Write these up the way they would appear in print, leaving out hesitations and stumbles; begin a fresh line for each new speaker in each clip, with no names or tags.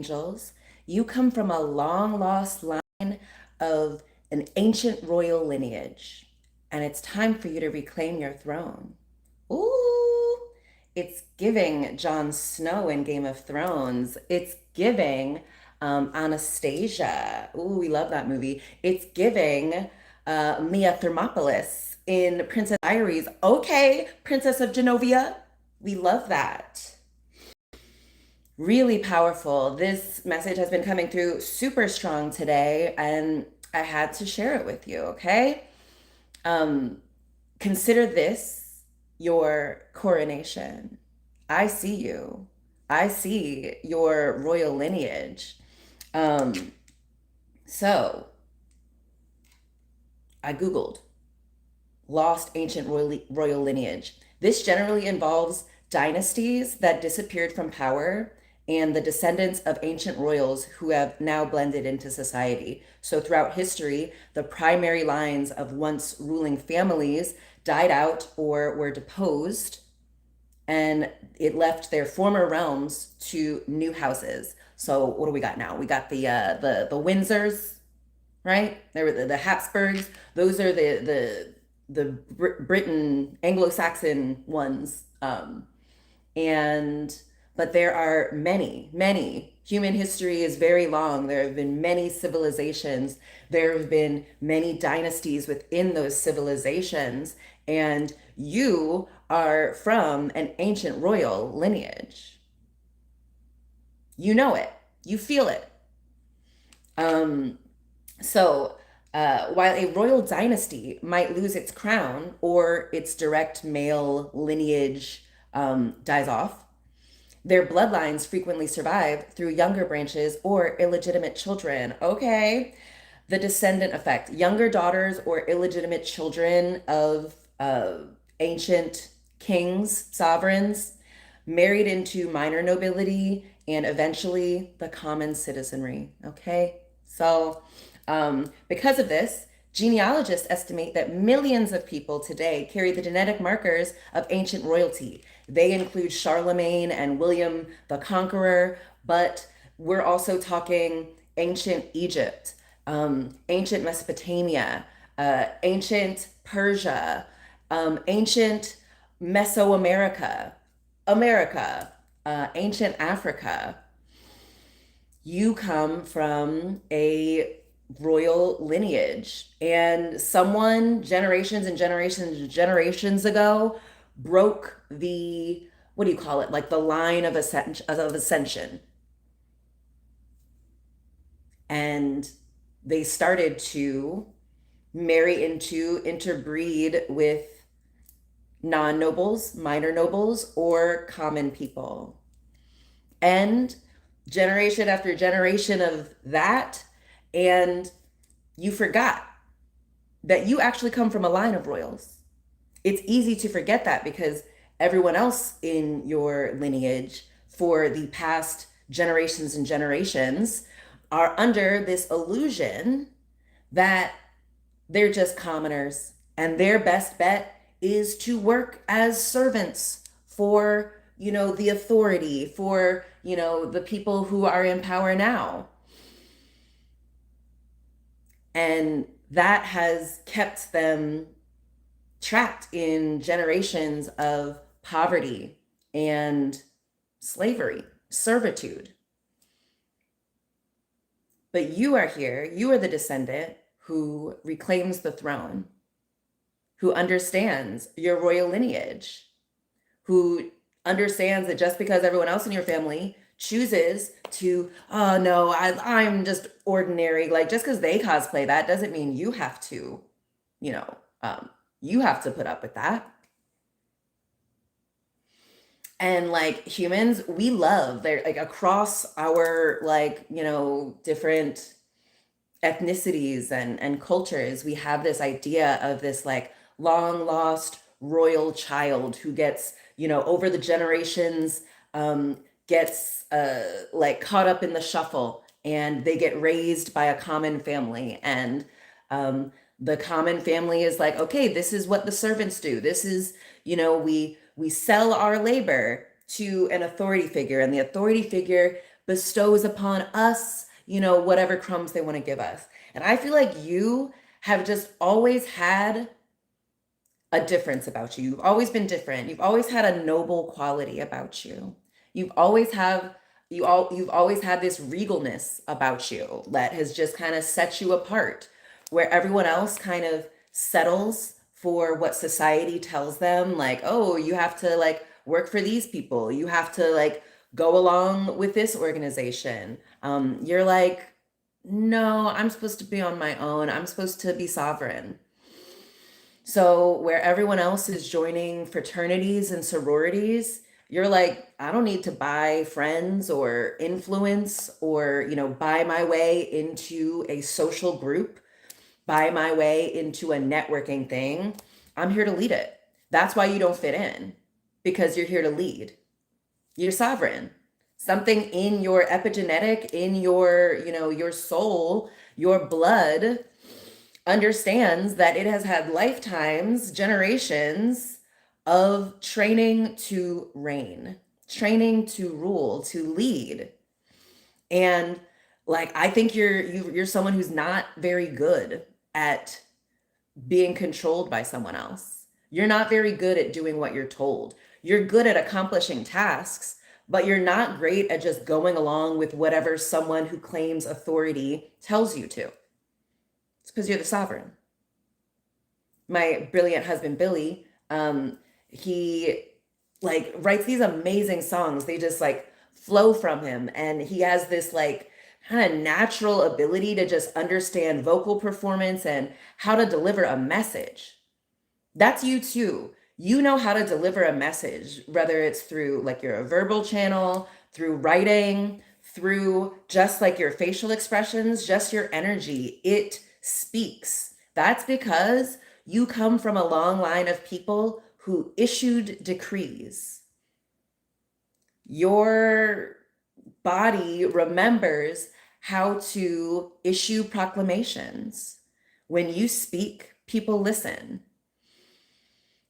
angels. You come from a long lost line of an ancient royal lineage, and it's time for you to reclaim your throne. Ooh, it's giving Jon Snow in Game of Thrones. It's giving Anastasia. Ooh, we love that movie. It's giving Mia Thermopolis in Princess Diaries. Okay, Princess of Genovia. We love that. Really powerful. This message has been coming through super strong today, and I had to share it with you, okay? Um, Consider this your coronation. I see you. I see your royal lineage. Um, so I Googled lost ancient royal lineage. This generally involves dynasties that disappeared from power and the descendants of ancient royals who have now blended into society. So, throughout history, the primary lines of once ruling families died out or were deposed, and it left their former realms to new houses. So, what do we got now? We got the Windsors, right? There were the Habsburgs. Those are the Britain Anglo-Saxon ones. And but there are many. Human history is very long. There have been many civilizations. There have been many dynasties within those civilizations, and you are from an ancient royal lineage. You know it. You feel it. Um, So, while a royal dynasty might lose its crown or its direct male lineage dies off, their bloodlines frequently survive through younger branches or illegitimate children. Okay. The descendant effect. Younger daughters or illegitimate children of ancient kings, sovereigns, married into minor nobility and eventually the common citizenry. Okay. Because of this, genealogists estimate that millions of people today carry the genetic markers of ancient royalty. They include Charlemagne and William the Conqueror, but we're also talking ancient Egypt, ancient Mesopotamia, ancient Persia, ancient Mesoamerica, America, ancient Africa. You come from a royal lineage, and someone generations and generations and generations ago broke the, what do you call it, like the line of ascension, and they started to marry into, interbreed with non-nobles, minor nobles, or common people. And generation after generation of that, and you forgot that you actually come from a line of royals. It's easy to forget that because everyone else in your lineage for the past generations and generations are under this illusion that they're just commoners and their best bet is to work as servants for, the authority, for, the people who are in power now. And that has kept them trapped in generations of poverty and slavery, servitude. But you are here, you are the descendant who reclaims the throne, who understands your royal lineage, who understands that just because everyone else in your family chooses to, oh no, I'm just ordinary, like just because they cosplay that doesn't mean you have to, you know, you have to put up with that. And like humans, we love, they're like across our like, different ethnicities and cultures, we have this idea of this like long lost royal child who gets, over the generations, gets like caught up in the shuffle, and they get raised by a common family. And the common family is like, okay, this is what the servants do. This is, we sell our labor to an authority figure, and the authority figure bestows upon us, whatever crumbs they want to give us. And I feel like you have just always had a difference about you. You've always been different. You've always had a noble quality about you. You've always have you've always had this regalness about you that has just kind of set you apart, where everyone else kind of settles for what society tells them, like, oh, you have to like work for these people. You have to like go along with this organization. You're like, no, I'm supposed to be on my own. I'm supposed to be sovereign. So where everyone else is joining fraternities and sororities, you're like, I don't need to buy friends or influence or, buy my way into a social group, buy my way into a networking thing. I'm here to lead it. That's why you don't fit in, because you're here to lead. You're sovereign. Something in your epigenetic, in your soul, your blood understands that it has had lifetimes, generations of training to reign, training to rule, to lead. And like, I think you're someone who's not very good at being controlled by someone else. You're not very good at doing what you're told. You're good at accomplishing tasks, but you're not great at just going along with whatever someone who claims authority tells you to. It's because you're the sovereign. My brilliant husband, Billy, he like writes these amazing songs. They just like flow from him. And he has this like kind of natural ability to just understand vocal performance and how to deliver a message. That's you too. You know how to deliver a message, whether it's through like your verbal channel, through writing, through just like your facial expressions, just your energy. It speaks. That's because you come from a long line of people who issued decrees. Your body remembers how to issue proclamations. When you speak, people listen.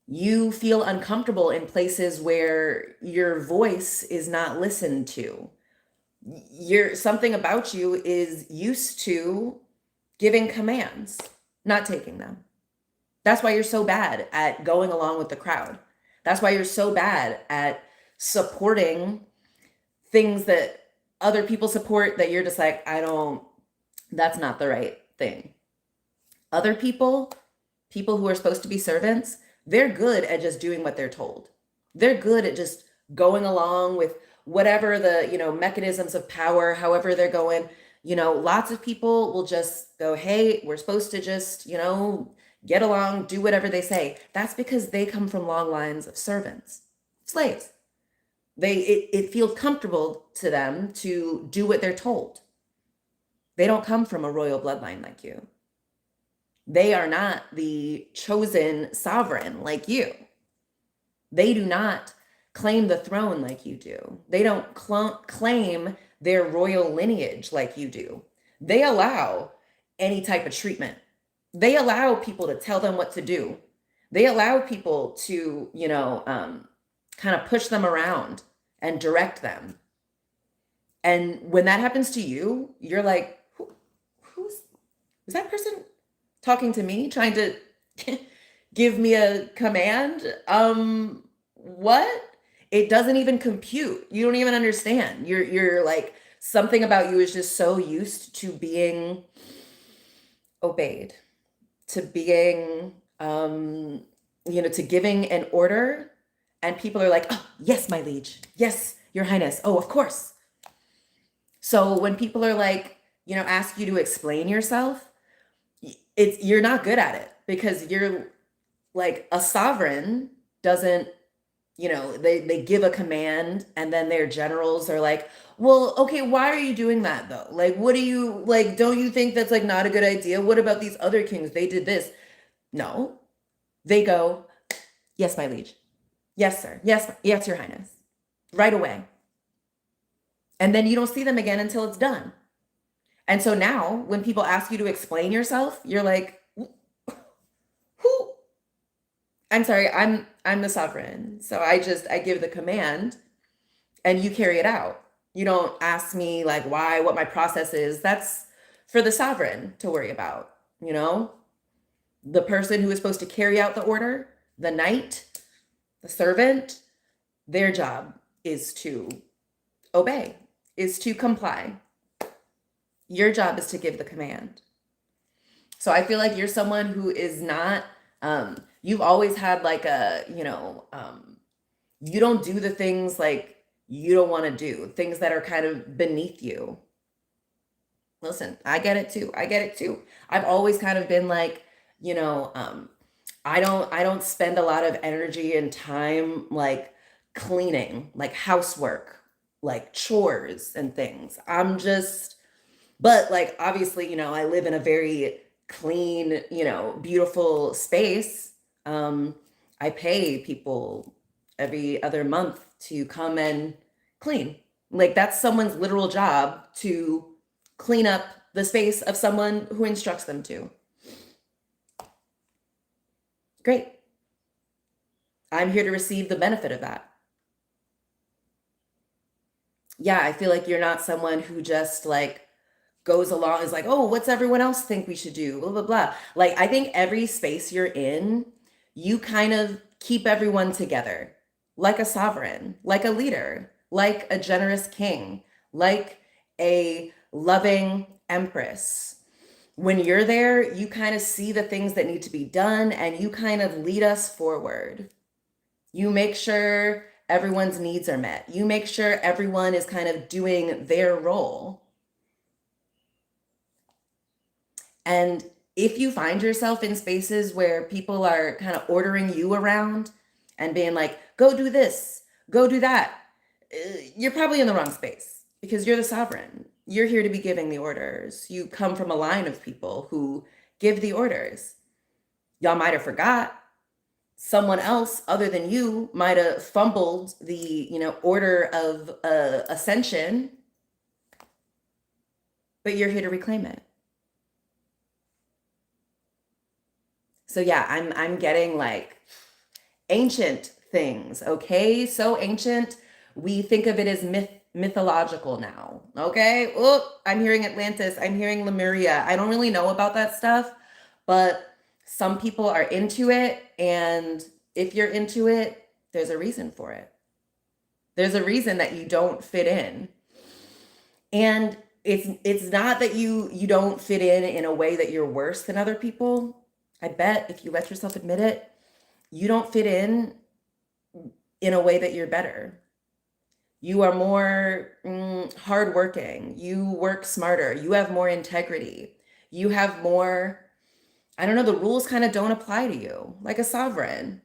You feel uncomfortable in places where your voice is not listened to. Something about you is used to giving commands, not taking them. That's why you're so bad at going along with the crowd. That's why you're so bad at supporting things that other people support, that you're just like, that's not the right thing. Other people who are supposed to be servants, they're good at just doing what they're told. They're good at just going along with whatever the, mechanisms of power, however they're going. Lots of people will just go, hey, we're supposed to just, get along, do whatever they say. That's because they come from long lines of servants, slaves. It feels comfortable to them to do what they're told. They don't come from a royal bloodline like you. They are not the chosen sovereign like you. They do not claim the throne like you do. They don't claim their royal lineage like you do. They allow any type of treatment. They allow people to tell them what to do. They allow people to, kind of push them around and direct them. And when that happens to you, you're like, who's that person talking to me, trying to give me a command? What? It doesn't even compute. You don't even understand. You're like, something about you is just so used to being obeyed, to being, to giving an order, and people are like, oh, yes, my liege. Yes, your highness. Oh, of course. So when people are like, ask you to explain yourself, you're not good at it, because you're like, a sovereign doesn't, they give a command, and then their generals are like, well, okay, why are you doing that though? Like, what do you like? Don't you think that's like not a good idea? What about these other kings? They did this. No, they go, yes, my liege. Yes, sir. Yes, your highness. Right away. And then you don't see them again until it's done. And so now when people ask you to explain yourself, you're like, who? I'm sorry, I'm the sovereign. So I give the command and you carry it out. You don't ask me like why, what my process is. That's for the sovereign to worry about, you know? The person who is supposed to carry out the order, the knight, the servant, their job is to obey, is to comply. Your job is to give the command. So I feel like you're someone who is not, you've always had like a, you don't do the things like you don't want to do, things that are kind of beneath you. Listen, I get it too. I get it too. I've always kind of been like, you know, I don't spend a lot of energy and time like cleaning, like housework, like chores and things. I'm just, but like obviously, I live in a very clean, beautiful space. I pay people every other month to come and clean. Like that's someone's literal job to clean up the space of someone who instructs them to. Great. I'm here to receive the benefit of that. Yeah, I feel like you're not someone who just like goes along is like, oh, what's everyone else think we should do? Blah, blah, blah. Like, I think every space you're in, you kind of keep everyone together, like a sovereign, like a leader, like a generous king, like a loving empress. When you're there, you kind of see the things that need to be done and you kind of lead us forward. You make sure everyone's needs are met. You make sure everyone is kind of doing their role. And if you find yourself in spaces where people are kind of ordering you around and being like, go do this, go do that, you're probably in the wrong space because you're the sovereign. You're here to be giving the orders. You come from a line of people who give the orders. Y'all might have forgot. Someone else other than you might have fumbled the, order of ascension, but you're here to reclaim it. So yeah, I'm getting like ancient things, okay? So ancient, we think of it as mythological now, okay? Oh, I'm hearing Atlantis, I'm hearing Lemuria. I don't really know about that stuff, but some people are into it, and if you're into it, there's a reason for it. There's a reason that you don't fit in. And it's not that you don't fit in a way that you're worse than other people. I bet if you let yourself admit it, you don't fit in a way that you're better. You are more hardworking. You work smarter. You have more integrity. You have more, I don't know, the rules kind of don't apply to you like a sovereign.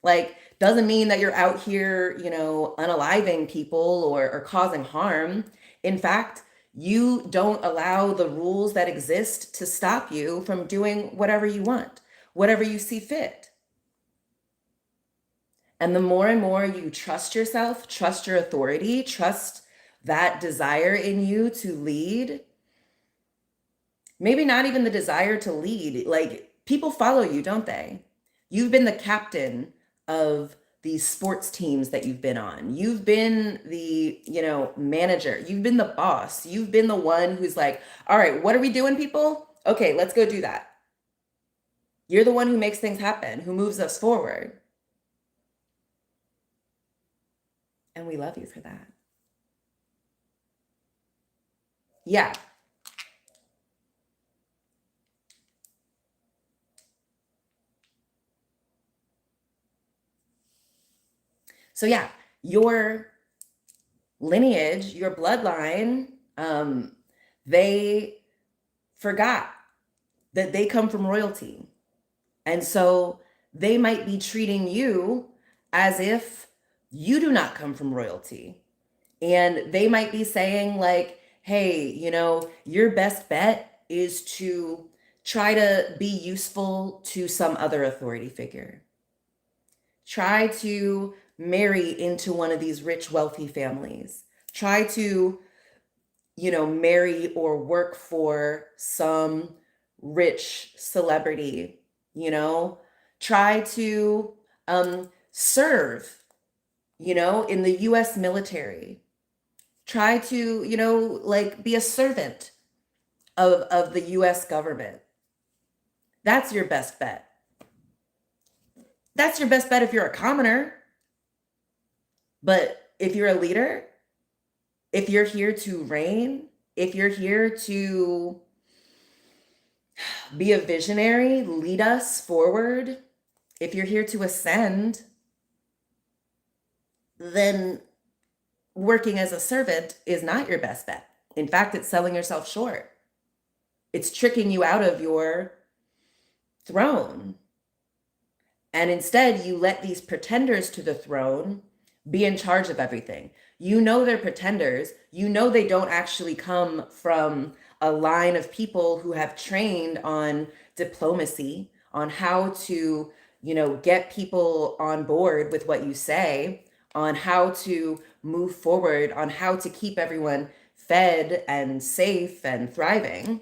Like, doesn't mean that you're out here, unaliving people or causing harm. In fact, you don't allow the rules that exist to stop you from doing whatever you want, whatever you see fit. And the more and more you trust yourself, trust your authority, trust that desire in you to lead, maybe not even the desire to lead, like people follow you, don't they? You've been the captain of these sports teams that you've been on. You've been the, manager. You've been the boss. You've been the one who's like, all right, what are we doing, people? Okay, let's go do that. You're the one who makes things happen, who moves us forward. And we love you for that. Yeah. So yeah, your lineage, your bloodline, they forgot that they come from royalty. And so they might be treating you as if you do not come from royalty. And they might be saying like, hey, your best bet is to try to be useful to some other authority figure. Try to marry into one of these rich, wealthy families. Try to, marry or work for some rich celebrity, try to serve, in the US military. Try to, like be a servant of the US government. That's your best bet. That's your best bet if you're a commoner. But if you're a leader, if you're here to reign, if you're here to be a visionary, lead us forward, if you're here to ascend, then working as a servant is not your best bet. In fact, it's selling yourself short. It's tricking you out of your throne. And instead, you let these pretenders to the throne be in charge of everything. You know they're pretenders. You know they don't actually come from a line of people who have trained on diplomacy, on how to, get people on board with what you say, on how to move forward, on how to keep everyone fed and safe and thriving.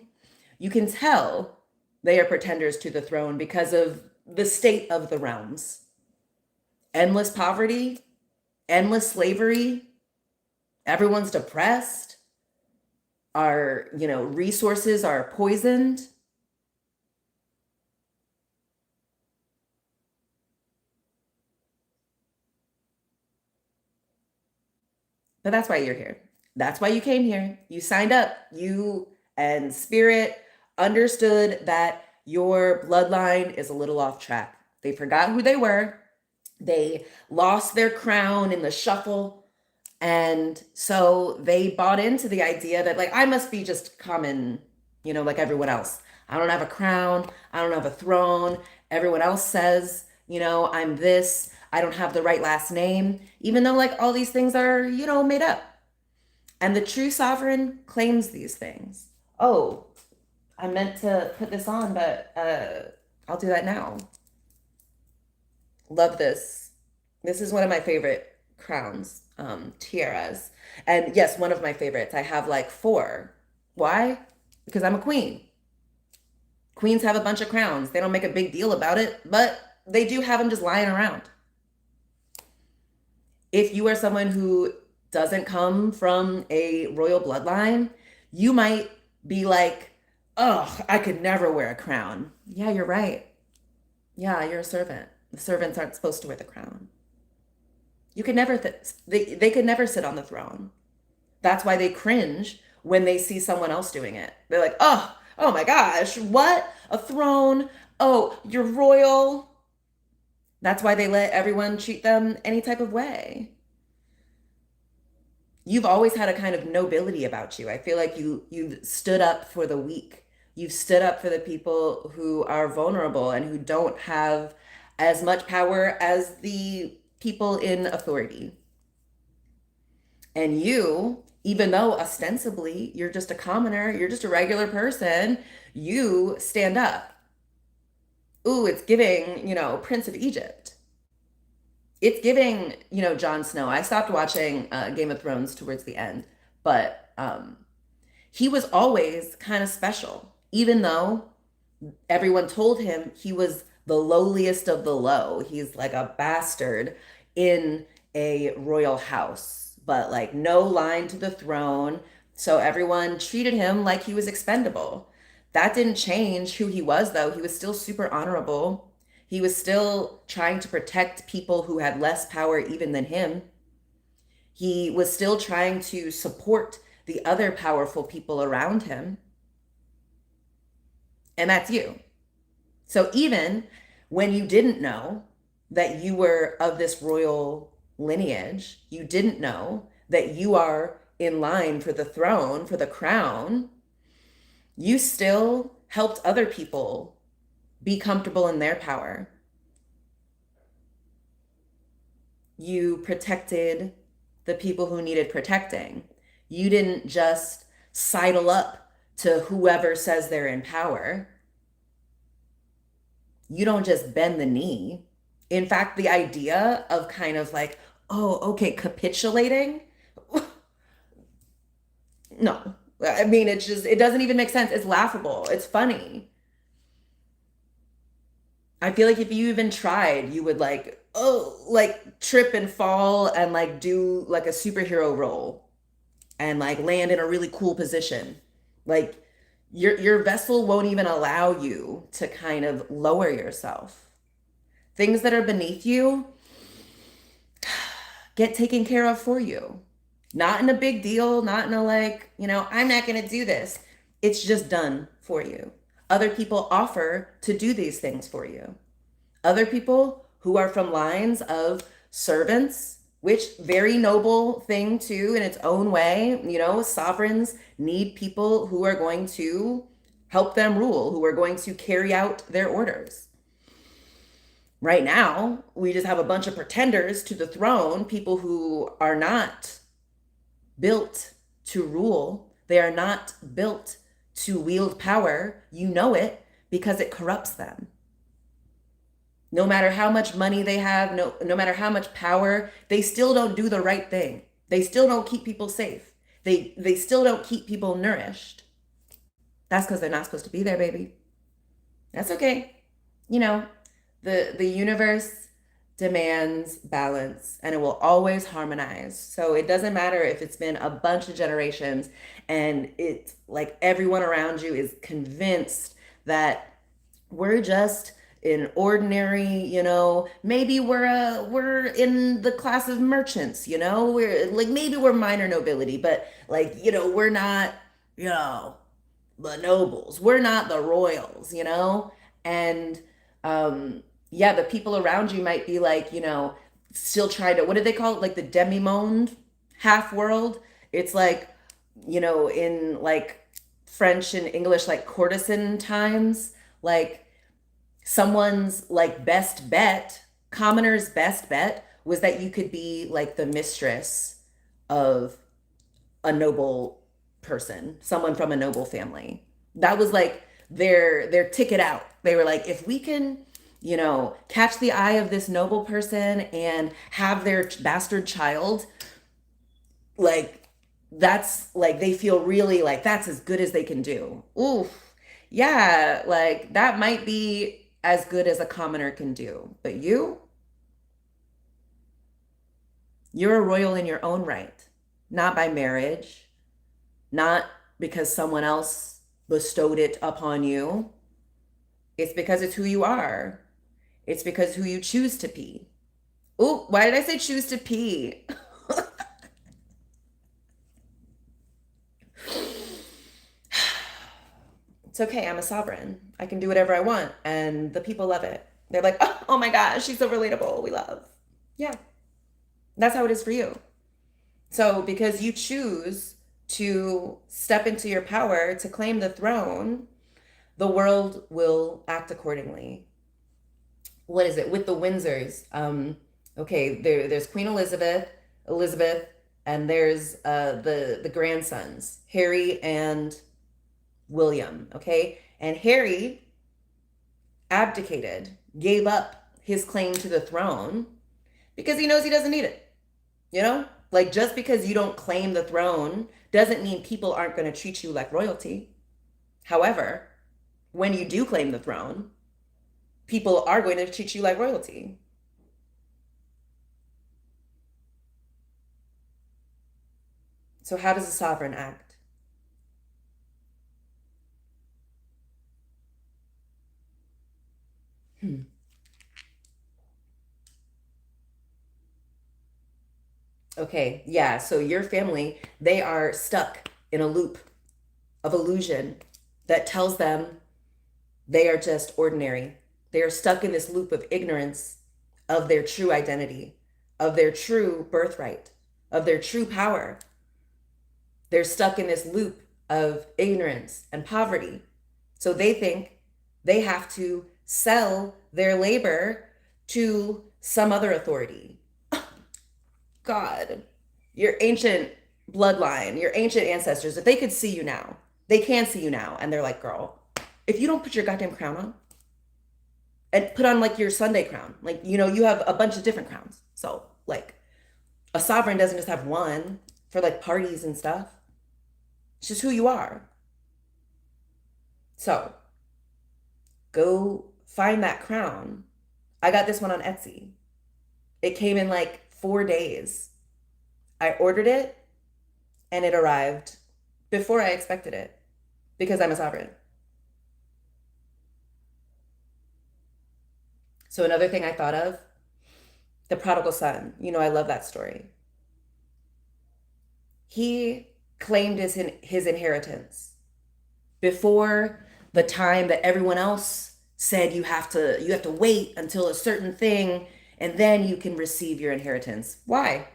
You can tell they are pretenders to the throne because of the state of the realms. Endless poverty, endless slavery, everyone's depressed, our, resources are poisoned. But that's why you're here. That's why you came here. You signed up. You and Spirit understood that your bloodline is a little off track. They forgot who they were. They lost their crown in the shuffle. And so they bought into the idea that, like, I must be just common, like everyone else. I don't have a crown. I don't have a throne. Everyone else says, I'm this. I don't have the right last name, even though, like, all these things are, made up. And the true sovereign claims these things. Oh, I meant to put this on, but I'll do that now. Love this. This is one of my favorite crowns, tiaras. And yes, one of my favorites. I have like 4. Why? Because I'm a queen. Queens have a bunch of crowns. They don't make a big deal about it, but they do have them just lying around. If you are someone who doesn't come from a royal bloodline, you might be like, oh, I could never wear a crown. Yeah, you're right. Yeah, you're a servant. The servants aren't supposed to wear the crown. You could never, they could never sit on the throne. That's why they cringe when they see someone else doing it. They're like, oh my gosh, what? A throne? Oh, you're royal. That's why they let everyone treat them any type of way. You've always had a kind of nobility about you. I feel like you've stood up for the weak. You've stood up for the people who are vulnerable and who don't have as much power as the people in authority. And you, even though ostensibly you're just a commoner, you're just a regular person, you stand up. Ooh, it's giving, Prince of Egypt. It's giving, Jon Snow. I stopped watching Game of Thrones towards the end, but he was always kind of special, even though everyone told him he was the lowliest of the low. He's like a bastard in a royal house, but like no line to the throne. So everyone treated him like he was expendable. That didn't change who he was, though. He was still super honorable. He was still trying to protect people who had less power even than him. He was still trying to support the other powerful people around him. And that's you. So even when you didn't know that you were of this royal lineage, you didn't know that you are in line for the throne, for the crown, you still helped other people be comfortable in their power. You protected the people who needed protecting. You didn't just sidle up to whoever says they're in power. You don't just bend the knee. In fact, the idea of kind of like, oh, okay, capitulating. No. I mean, it doesn't even make sense. It's laughable. It's funny. I feel like if you even tried, you would like trip and fall and like do like a superhero role. and like land in a really cool position. Like your vessel won't even allow you to kind of lower yourself. Things that are beneath you get taken care of for you. Not in a big deal, not in a like, I'm not going to do this. It's just done for you. Other people offer to do these things for you. Other people who are from lines of servants, which very noble thing too in its own way. Sovereigns need people who are going to help them rule, who are going to carry out their orders. Right now, we just have a bunch of pretenders to the throne, people who are not built to rule. They are not built to wield power. You know it because it corrupts them. No matter how much money they have, no matter how much power, they still don't do the right thing. They still don't keep people safe. They still don't keep people nourished. That's because they're not supposed to be there, baby. That's okay. The universe demands balance, and it will always harmonize. So it doesn't matter if it's been a bunch of generations and it's like everyone around you is convinced that we're just an ordinary, maybe we're in the class of merchants, we're like, maybe we're minor nobility, but like, we're not, the nobles, we're not the royals, and yeah, the people around you might be like, still trying to, what do they call it, like the demi-monde half world. It's like, in like French and English, like courtesan times, like someone's like best bet, commoner's best bet was that you could be like the mistress of a noble person, someone from a noble family. That was like their ticket out. They were like, if we can, catch the eye of this noble person and have their bastard child, like that's like they feel really like that's as good as they can do. Ooh, yeah, like that might be as good as a commoner can do. But you're a royal in your own right, not by marriage, not because someone else bestowed it upon you. It's because it's who you are. It's because who you choose to be. Ooh, why did I say choose to pee? It's okay. I'm a sovereign. I can do whatever I want. And the people love it. They're like, oh my gosh, she's so relatable. We love. Yeah. That's how it is for you. So because you choose to step into your power to claim the throne, the world will act accordingly. What is it with the Windsors? Okay, there's Queen Elizabeth, and there's the grandsons, Harry and William. Okay, and Harry abdicated, gave up his claim to the throne because he knows he doesn't need it. Like just because you don't claim the throne doesn't mean people aren't going to treat you like royalty. However, when you do claim the throne, people are going to treat you like royalty. So how does a sovereign act? Hmm. Okay, yeah, so your family, they are stuck in a loop of illusion that tells them they are just ordinary. They are stuck in this loop of ignorance of their true identity, of their true birthright, of their true power. They're stuck in this loop of ignorance and poverty. So they think they have to sell their labor to some other authority. God, your ancient bloodline, your ancient ancestors, if they could see you now, they can see you now. And they're like, girl, if you don't put your goddamn crown on and put on like your Sunday crown, like, you have a bunch of different crowns. So like a sovereign doesn't just have one for like parties and stuff. It's just who you are. So go find that crown. I got this one on Etsy. It came in like 4 days. I ordered it. And it arrived before I expected it because I'm a sovereign. So another thing I thought of, the prodigal son. You know, I love that story. He claimed his inheritance before the time that everyone else said you have to wait until a certain thing and then you can receive your inheritance. Why?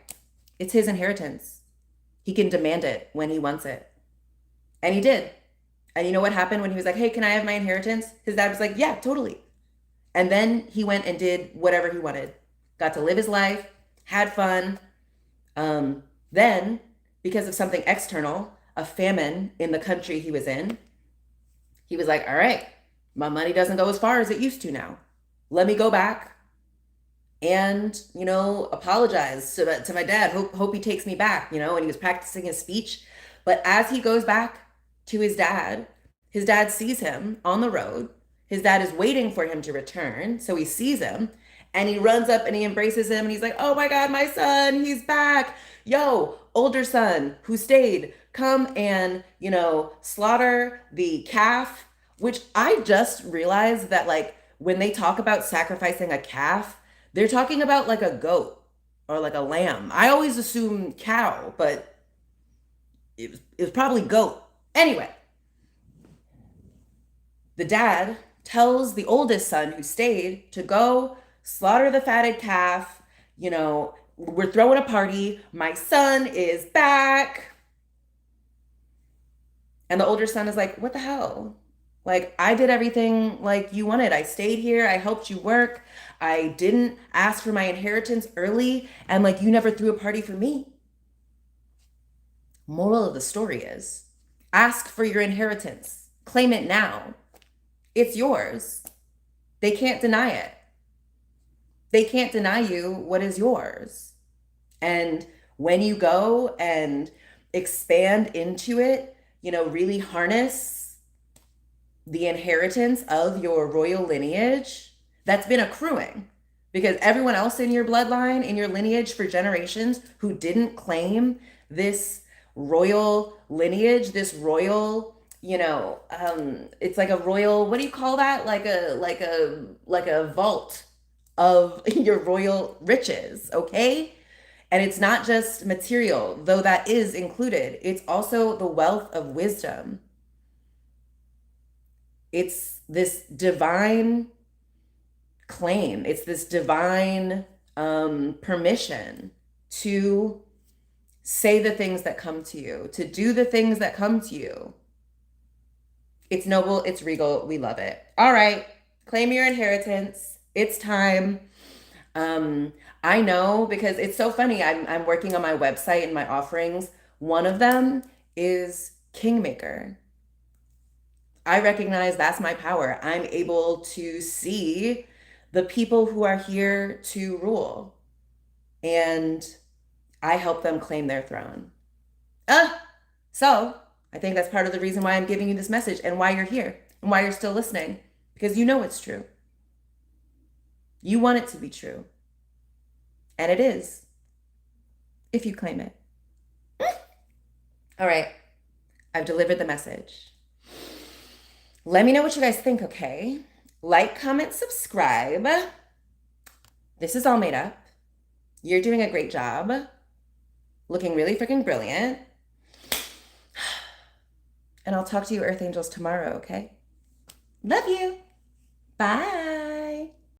It's his inheritance. He can demand it when he wants it. And he did. And you know what happened when he was like, "Hey, can I have my inheritance?" His dad was like, "Yeah, totally." And then he went and did whatever he wanted. Got to live his life, had fun. Then, because of something external, a famine in the country he was in, he was like, "All right, my money doesn't go as far as it used to now. Let me go back and, apologize to my dad. Hope he takes me back, and he was practicing his speech. But as he goes back to his dad sees him on the road. His dad is waiting for him to return. So he sees him and he runs up and he embraces him and he's like, "Oh my God, my son, he's back. Yo, older son who stayed, come and, slaughter the calf," which I just realized that, like, when they talk about sacrificing a calf, they're talking about like a goat or like a lamb. I always assume cow, but it was probably goat. Anyway, the dad tells the oldest son who stayed to go slaughter the fatted calf. We're throwing a party. My son is back. And the older son is like, "What the hell? Like, I did everything like you wanted. I stayed here. I helped you work. I didn't ask for my inheritance early. And like, you never threw a party for me." Moral of the story is ask for your inheritance. Claim it now. It's yours. They can't deny it. They can't deny you what is yours. And when you go and expand into it, really harness the inheritance of your royal lineage that's been accruing. Because everyone else in your bloodline, in your lineage for generations who didn't claim this royal lineage, this royal, it's like a royal, what do you call that? Like a vault of your royal riches, okay? And it's not just material, though that is included. It's also the wealth of wisdom. It's this divine claim. It's this divine permission to say the things that come to you, to do the things that come to you. It's noble, it's regal, we love it. All right, claim your inheritance. It's time. I know, because it's so funny. I'm working on my website and my offerings. One of them is Kingmaker. I recognize that's my power. I'm able to see the people who are here to rule, and I help them claim their throne. So I think that's part of the reason why I'm giving you this message and why you're here and why you're still listening, because you know it's true. You want it to be true. And it is, if you claim it. All right, I've delivered the message. Let me know what you guys think, okay? Like, comment, subscribe. This is all made up. You're doing a great job. Looking really freaking brilliant. And I'll talk to you, Earth Angels, tomorrow, okay? Love you. Bye.